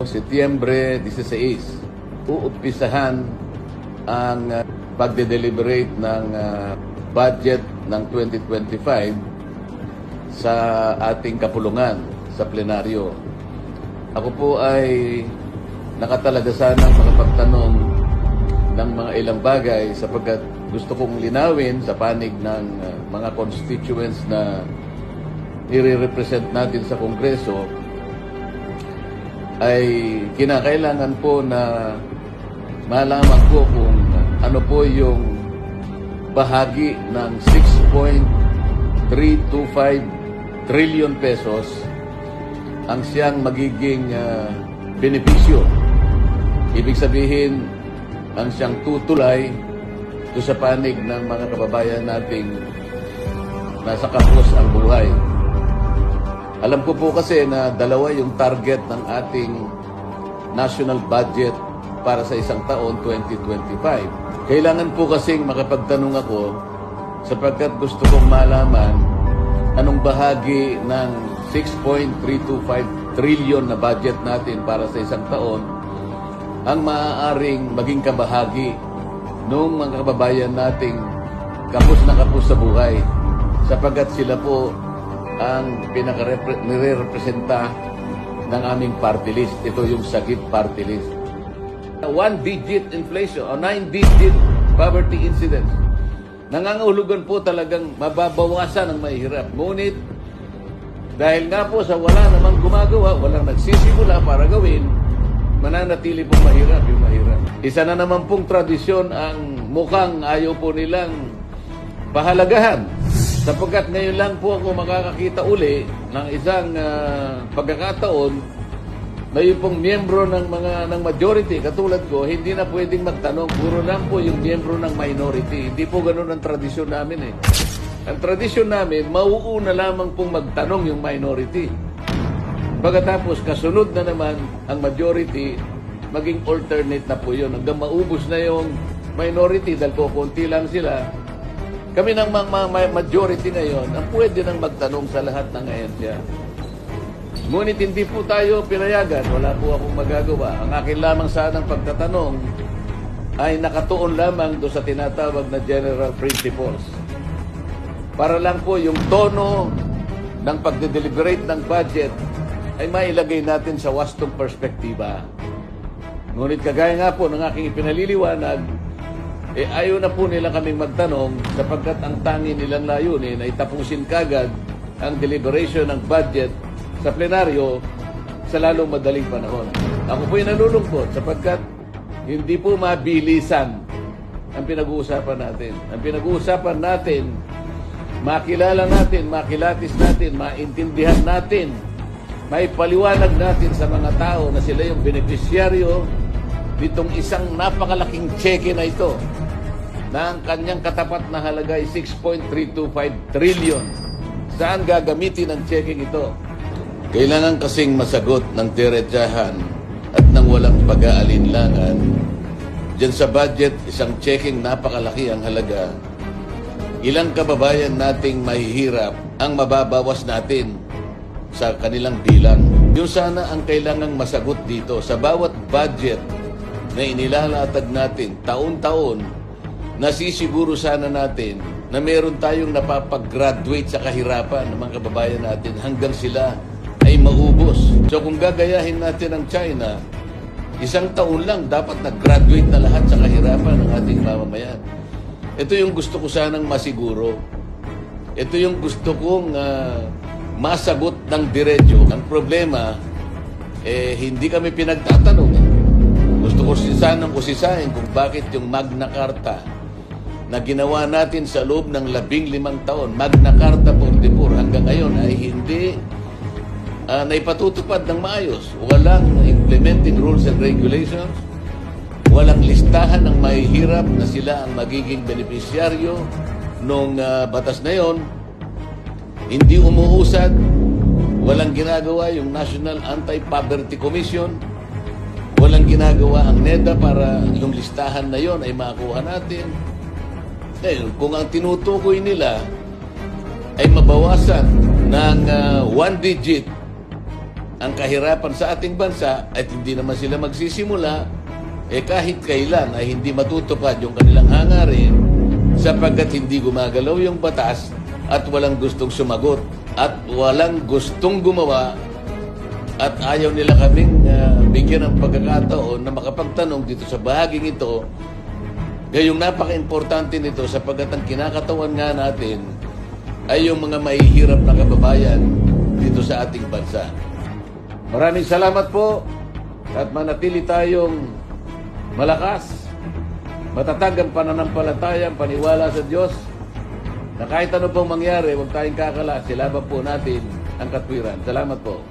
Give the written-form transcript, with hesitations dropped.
Setyembre 16, uumpisahan ang pagde-deliberate ng budget ng 2025 sa ating kapulungan sa plenaryo. Ako po ay nakatalaga sanang makapagtanong ng mga ilang bagay sapagkat gusto kong linawin sa panig ng mga constituents na i-represent natin sa Kongreso ay kinakailangan po na malaman ko kung ano po yung bahagi ng 6.325 trillion pesos ang siyang magiging benepisyo. Ibig sabihin, ang siyang tutulay do sa panig ng mga kababayan nating nasa kapos ang buhay. Alam ko po kasi na dalawa yung target ng ating national budget para sa isang taon, 2025. Kailangan po kasing makapagtanong ako sapagkat gusto kong malaman anong bahagi ng 6.325 trillion na budget natin para sa isang taon ang maaaring maging kabahagi ng mga kababayan nating kapos na kapos sa buhay sapagkat sila po ang pinaka-representa ng aming party list. Ito yung Sagip party list. 1-digit inflation o 9-digit poverty incidence. Nangangahulugan po talagang mababawasan ang mahihirap. Ngunit, dahil nga po sa wala namang gumagawa, walang nagsisimula para gawin, mananatili pong mahirap yung mahirap. Isa na naman pong tradisyon ang mukhang ayaw po nilang pahalagahan. Sapagkat ngayon lang po ako makakakita uli ng isang pagkakataon na yung pong miyembro ng majority, katulad ko, hindi na pwedeng magtanong. Puro lang po yung miyembro ng minority. Hindi po ganun ang tradisyon namin eh. Ang tradisyon namin, mauuna lamang pong magtanong yung minority. Pagkatapos, kasunod na naman ang majority, maging alternate na po yun. Hanggang maubos na yung minority dahil po konti lang sila. Kami ng mga majority ngayon ang pwede nang magtanong sa lahat ng ahensya. Ngunit hindi po tayo pinayagan. Wala po akong magagawa. Ang akin lamang sanang pagtatanong ay nakatuon lamang do sa tinatawag na general principles. Para lang po yung tono ng pagde-deliberate ng budget ay mailagay natin sa wastong perspektiba. Ngunit kagaya nga po ng aking ipinaliliwanag, ayaw na po nila kaming magtanong sapagkat ang tangi nilang layunin ay tapusin kagad ang deliberation ng budget sa plenaryo sa lalong madaling panahon. Ako po'y nalulungkot sapagkat hindi po mabilisan ang pinag-uusapan natin. Ang pinag-uusapan natin, makilala natin, makilatis natin, maintindihan natin, maipaliwanag natin sa mga tao na sila yung benepisyaryo nitong isang napakalaking cheque na ito na ang kanyang katapat na halaga ay 6.325 trillion. Saan gagamitin ang checking ito? Kailangan kasing masagot ng diretsahan at ng walang pag-aalinlangan. Diyan sa budget, isang checking napakalaki ang halaga. Ilang kababayan nating mahihirap ang mababawas natin sa kanilang bilang. Yung sana ang kailangang masagot dito sa bawat budget na inilalatag natin taon-taon, nasisiguro sana natin na meron tayong napapag-graduate sa kahirapan ng mga kababayan natin hanggang sila ay maubos. So kung gagayahin natin ang China, isang taon lang dapat nag-graduate na lahat sa kahirapan ng ating mamamayan. Ito yung gusto ko sanang masiguro. Ito yung gusto kong masagot ng diretso. Ang problema, hindi kami pinagtatanong. Gusto ko sanang usisahin kung bakit yung Magna Carta na ginawa natin sa loob ng 15 taon, Magna Carta 44, hanggang ngayon ay hindi naipatutupad ng maayos. Walang implementing rules and regulations, walang listahan ng mahihirap na sila ang magiging benepisyaryo nung batas na yon. Hindi umuusad, walang ginagawa yung National Anti-Poverty Commission, walang ginagawa ang NEDA para yung listahan na yon ay makuha natin. Ngayon, kung ang tinutukoy nila ay mabawasan ng 1 digit ang kahirapan sa ating bansa at hindi naman sila magsisimula, kahit kailan ay hindi matutupad yung kanilang hangarin sapagkat hindi gumagalaw yung batas at walang gustong sumagot at walang gustong gumawa at ayaw nila kaming bigyan ng pagkakataon na makapagtanong dito sa bahaging ito. Gayong napaka-importante nito sapagkat ang kinakatawan nga natin ay yung mga mahihirap na kababayan dito sa ating bansa. Maraming salamat po at manatili tayong malakas, matatag ang pananampalataya, ang paniwala sa Diyos na kahit ano pong mangyari, huwag tayong kakala, silaban po natin ang katwiran. Salamat po.